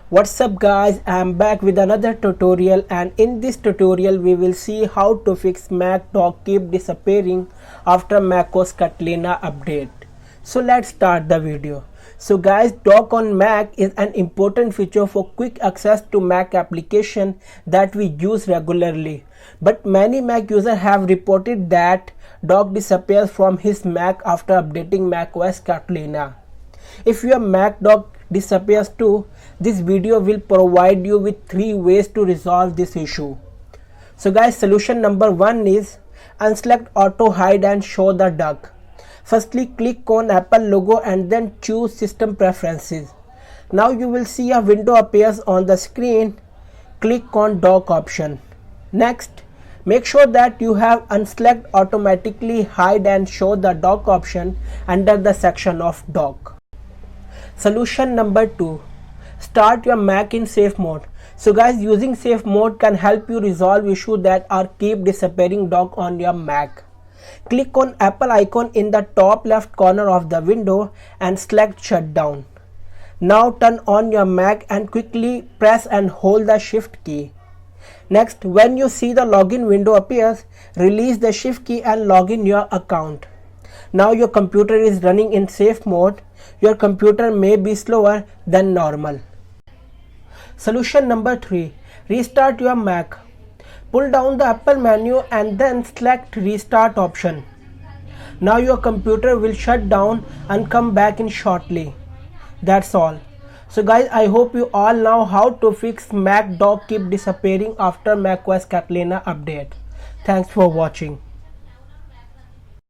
What's up guys, I'm back with another tutorial, and in this tutorial we will see how to fix Mac dock keep disappearing after MacOS Catalina update. So let's start the video. So guys, dock on Mac is an important feature for quick access to Mac application that we use regularly. But many Mac users have reported that dock disappears from his Mac after updating macOS Catalina. If your Mac dock disappears too, this video will provide you with 3 ways to resolve this issue. So guys, solution number 1 is Unselect Auto hide and show the dock. Firstly, click on Apple logo and then choose System Preferences. Now you will see a window appears on the screen. Click on Dock option. Next, make sure that you have Unselect Automatically hide and show the dock option under the section of dock. Solution number 2. Start your Mac in safe mode. So guys, using safe mode can help you resolve issues that are keep disappearing dock on your Mac. Click on Apple icon in the top left corner of the window and select shutdown. Now turn on your Mac and quickly press and hold the shift key. Next, when you see the login window appears, release the shift key and log in your account. Now your computer is running in safe mode. Your computer may be slower than normal. Solution number 3. Restart your Mac. Pull down the Apple menu and then select Restart option. Now your computer will shut down and come back in shortly. That's all. So guys, I hope you all know how to fix Mac dock keep disappearing after macOS Catalina update. Thanks for watching.